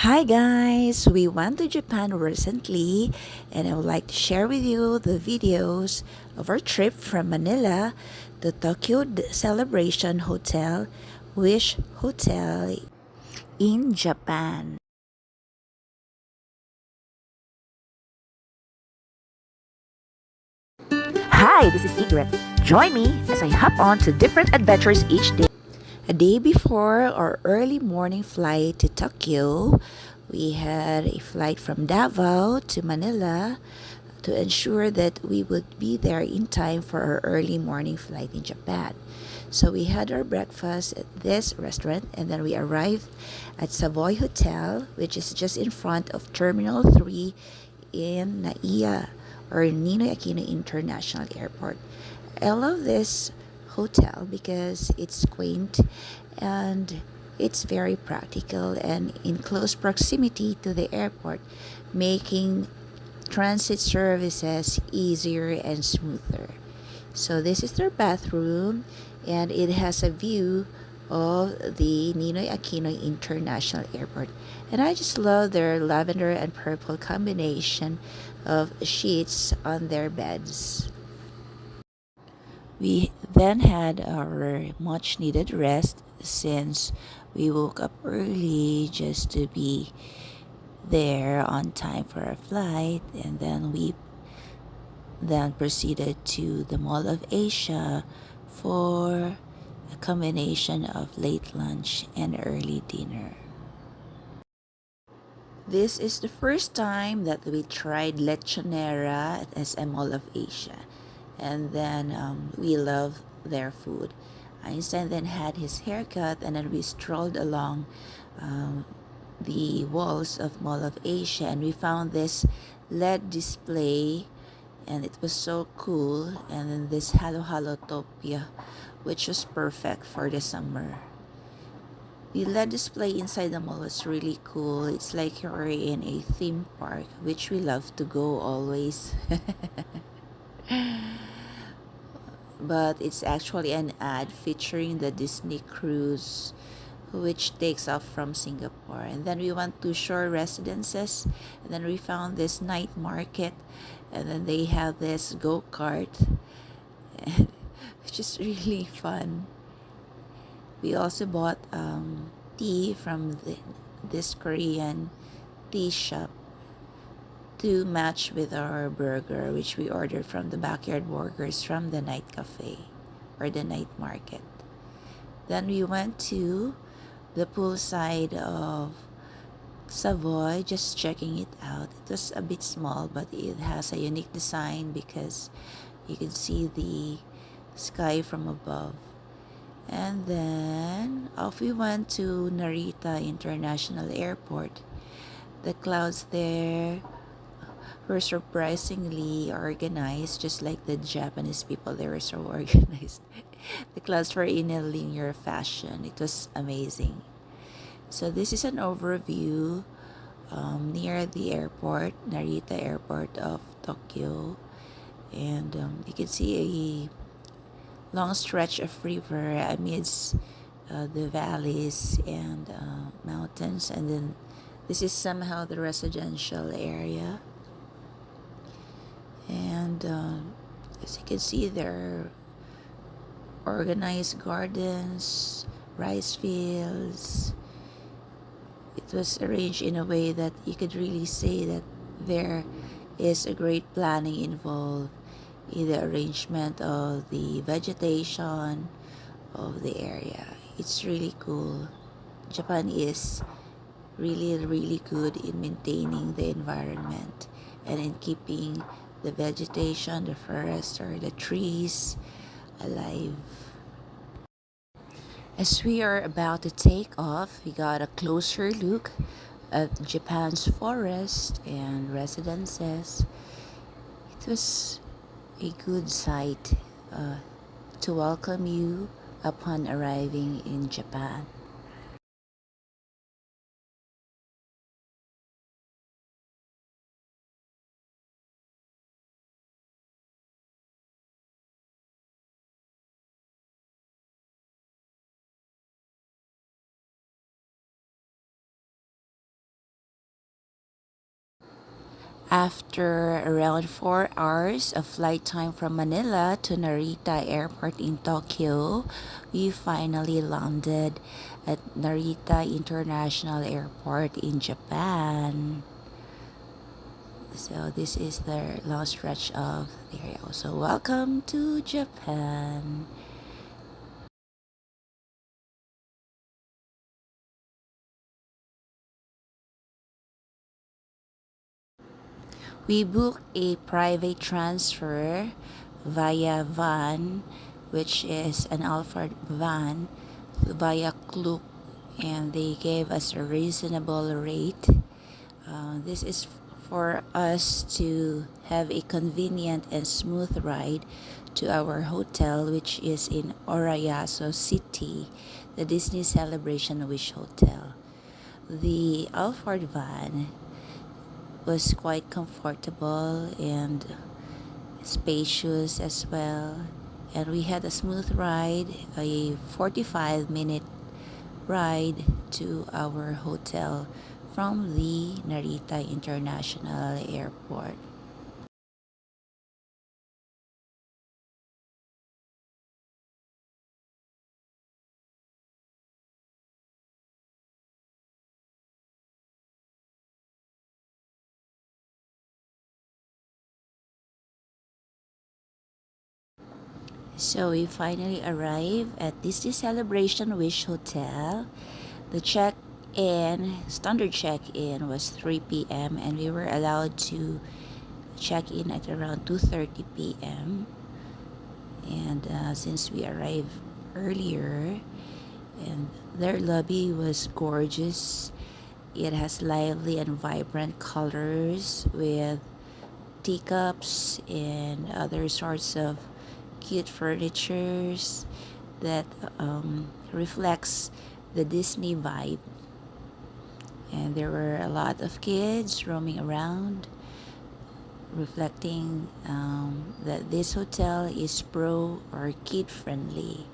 Hi guys, we went to Japan recently and I would like to share with you the videos of our trip from Manila to Tokyo Celebration Hotel, Wish Hotel in Japan. Hi, this is Egret. Join me as I hop on to different adventures each day. A day before our early morning flight to Tokyo, we had a flight from Davao to Manila to ensure that we would be there in time for our early morning flight in Japan. So we had our breakfast at this restaurant and then we arrived at Savoy Hotel, which is just in front of Terminal 3 in Naiya or Ninoy Aquino International Airport. I love this hotel because it's quaint and it's very practical and in close proximity to the airport, making transit services easier and smoother. So this is their bathroom and it has a view of the Ninoy Aquino International Airport. And I just love their lavender and purple combination of sheets on their beds. We then had our much needed rest since we woke up early just to be there on time for our flight, and then we then proceeded to the Mall of Asia for a combination of late lunch and early dinner. This is the first time that we tried lechonera at SM Mall of Asia, and then we love their food. Einstein then had his haircut, and then we strolled along um, the walls of Mall of Asia, and we found this LED display, and it was so cool. And then this Halo Halo Topia, which was perfect for the summer. The LED display inside the mall was really cool. It's like you're in a theme park, which we love to go always. But it's actually an ad featuring the Disney cruise, which takes off from Singapore. And then we went to shore residences, and then we found this night market, and then they have this go kart, which is really fun. We also bought tea from this Korean tea shop to match with our burger, which we ordered from the backyard burgers from the night cafe or the night market. Then we went to the poolside of Savoy, just checking it out. It was a bit small, but it has a unique design because you can see the sky from above. And then off we went to Narita International Airport. The clouds there were surprisingly organized, just like the Japanese people. They were so organized. The clouds were in a linear fashion. It was amazing. So this is an overview near the airport, Narita Airport of Tokyo, and you can see a long stretch of river amidst the valleys and mountains, and then this is somehow the residential area, and as you can see, there are organized gardens, rice fields. It was arranged in a way that you could really say that there is a great planning involved in the arrangement of the vegetation of the area. It's really cool. Japan is really good in maintaining the environment and in keeping the vegetation, the forest, or the trees alive. As we are about to take off, we got a closer look at Japan's forest and residences. It was a good sight to welcome you upon arriving in Japan. After around 4 hours of flight time from Manila to Narita Airport in Tokyo, we finally landed at Narita International Airport in Japan. So this is the long stretch of the area. So welcome to Japan. We booked a private transfer via van, which is an Alphard van, via Klook, and they gave us a reasonable rate. This is for us to have a convenient and smooth ride to our hotel, which is in Orayaso City, the Disney Celebration Wish Hotel. The Alphard van was quite comfortable and spacious as well. And we had a smooth ride, a 45-minute ride to our hotel from the Narita International Airport. So we finally arrived at Disney Celebration Wish Hotel. The standard check-in was 3 p.m. and we were allowed to check in at around 2:30 p.m. And since we arrived earlier, and their lobby was gorgeous. It has lively and vibrant colors with teacups and other sorts of cute furnitures that reflects the Disney vibe. And there were a lot of kids roaming around, reflecting that this hotel is pro or kid friendly.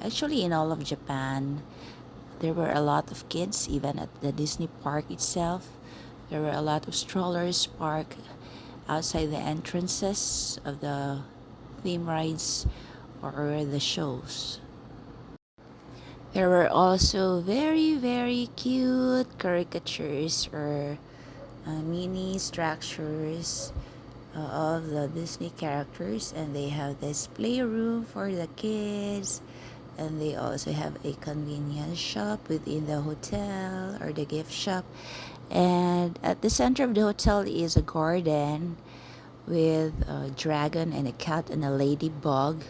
Actually, in all of Japan, there were a lot of kids, even at the Disney park itself. There were a lot of strollers parked outside the entrances of the theme rides or the shows. There were also very, very cute caricatures or mini structures of the Disney characters, and they have this playroom for the kids, and they also have a convenience shop within the hotel or the gift shop. And at the center of the hotel is a garden with a dragon and a cat and a ladybug,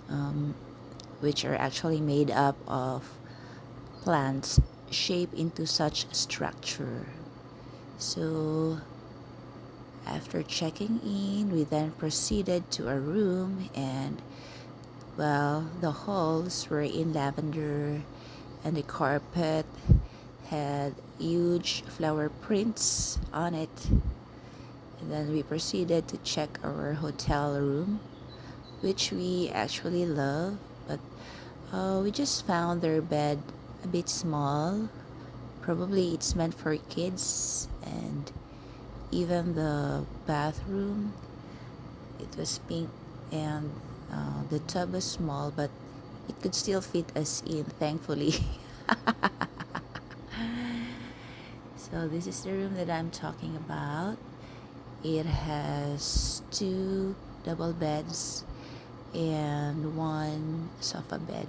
um, which are actually made up of plants shaped into such structure. So after checking in, we then proceeded to a room, and well, the halls were in lavender, and the carpet had huge flower prints on it. And then we proceeded to check our hotel room, which we actually love, but we just found their bed a bit small. Probably it's meant for kids, and even the bathroom, it was pink, and the tub was small, but it could still fit us in, thankfully. So this is the room that I'm talking about. It has two double beds and one sofa bed,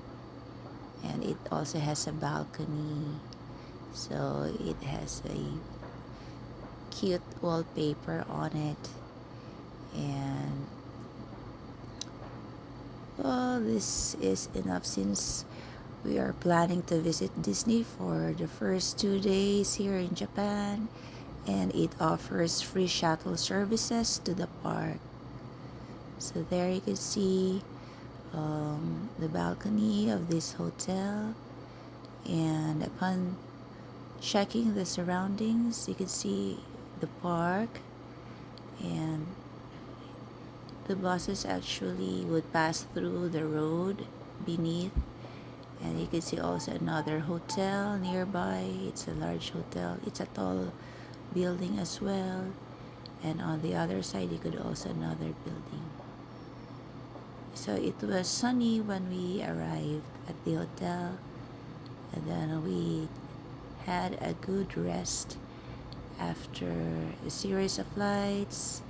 and it also has a balcony. So it has a cute wallpaper on it, and well, this is enough since we are planning to visit Disney for the first 2 days here in Japan, and it offers free shuttle services to the park. So there you can see the balcony of this hotel, and upon checking the surroundings, you can see the park, and the buses actually would pass through the road beneath, and you can see also another hotel nearby. It's a large hotel, it's a tall building as well, and on the other side you could also another building. So it was sunny when we arrived at the hotel, and then we had a good rest after a series of flights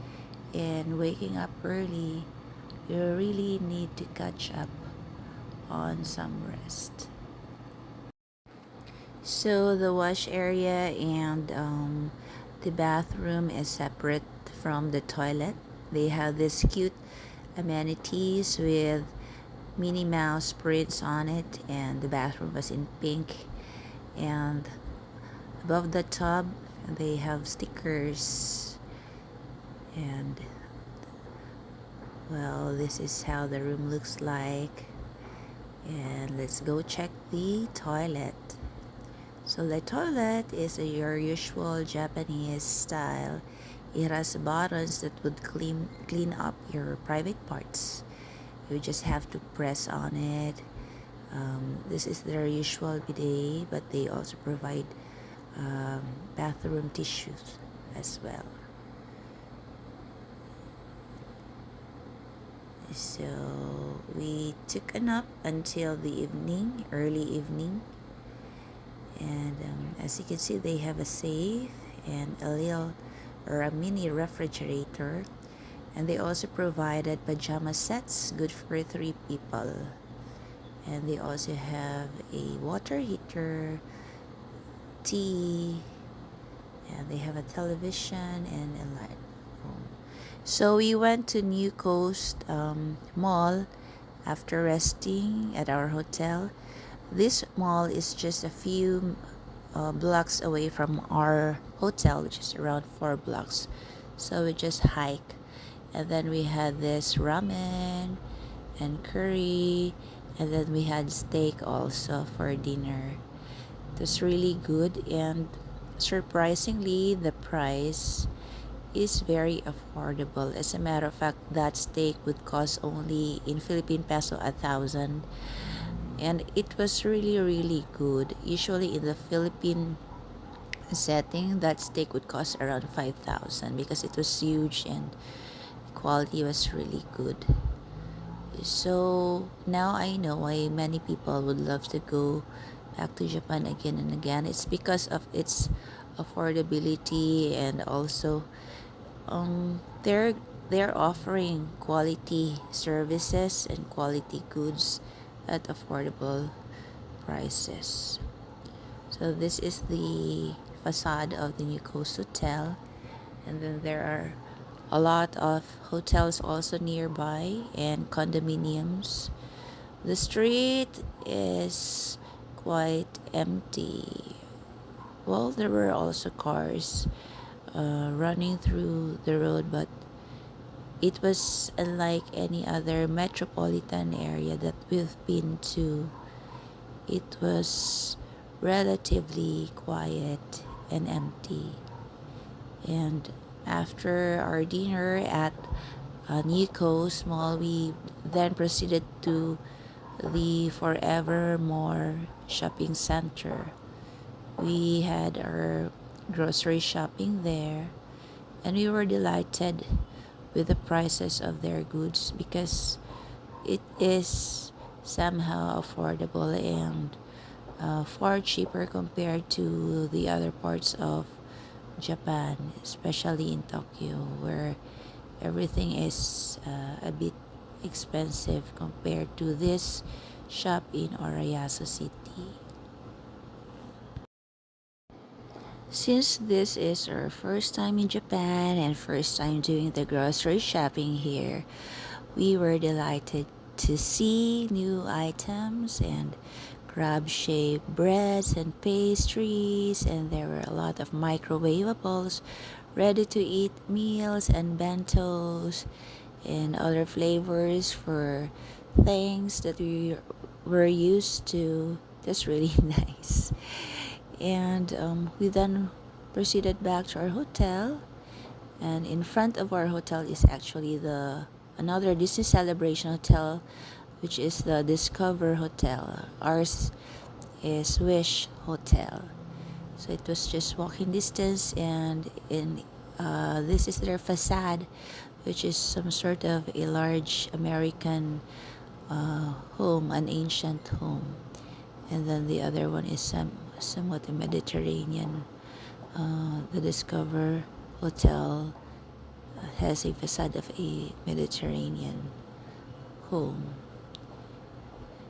and waking up early. You really need to catch up on some rest. So the wash area and the bathroom is separate from the toilet. They have this cute amenities with Minnie Mouse prints on it, and the bathroom was in pink. And above the tub, they have stickers. And well, this is how the room looks like. And let's go check the toilet. So the toilet is your usual Japanese style. It has buttons that would clean up your private parts. You just have to press on it. This is their usual bidet, but they also provide bathroom tissues as well. So we took a nap until the evening, early evening. And as you can see, they have a safe and a little or a mini refrigerator. And they also provided pajama sets, good for 3 people. And they also have a water heater, tea, and they have a television and a light. So we went to New Coast Mall after resting at our hotel. This mall is just a few blocks away from our hotel, which is around 4 blocks. So we just hike, and then we had this ramen and curry, and then we had steak also for dinner. It was really good, and surprisingly, the price is very affordable. As a matter of fact, that steak would cost only in Philippine peso 1,000, and it was really really good. Usually in the Philippine setting, that steak would cost around 5,000 because it was huge and quality was really good. So now I know why many people would love to go back to Japan again and again. It's because of its affordability, and also they're offering quality services and quality goods at affordable prices. So this is the facade of the New Coast Hotel, and then there are a lot of hotels also nearby and condominiums. The street is quite empty. Well, there were also cars running through the road, but it was unlike any other metropolitan area that we've been to. It was relatively quiet and empty. And after our dinner at New Coast Mall, we then proceeded to the Forevermore Shopping Center. We had our grocery shopping there, and we were delighted with the prices of their goods because it is somehow affordable and far cheaper compared to the other parts of Japan, especially in Tokyo, where everything is a bit expensive compared to this shop in Orayasu City. Since this is our first time in Japan and first time doing the grocery shopping here, we were delighted to see new items and crab shaped breads and pastries, and there were a lot of microwavables, ready to eat meals and bentos and other flavors for things that we were used to. That's really nice. And we then proceeded back to our hotel, and in front of our hotel is actually the another Disney Celebration hotel, which is the Discover Hotel. Ours is Wish Hotel. So it was just walking distance, and in This is their facade, which is some sort of a large American home, an ancient home. And then the other one is somewhat a Mediterranean. The Discover Hotel has a facade of a Mediterranean home.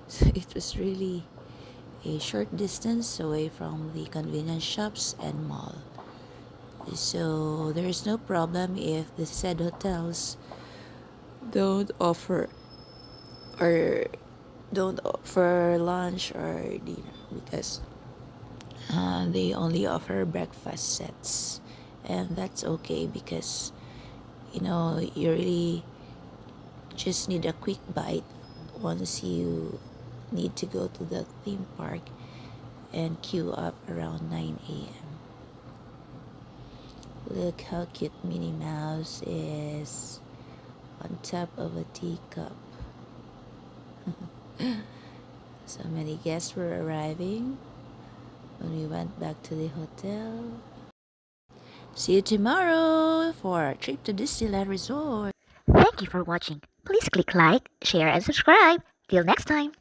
So it was really a short distance away from the convenience shops and mall. So there is no problem if the said hotels don't offer or don't offer lunch or dinner because they only offer breakfast sets, and that's okay because you really just need a quick bite once you need to go to the theme park and queue up around 9 a.m. Look how cute Minnie Mouse is on top of a teacup. So many guests were arriving when we went back to the hotel. See you tomorrow for our trip to Disneyland Resort. Thank you for watching. Please click like, share, and subscribe. Till next time.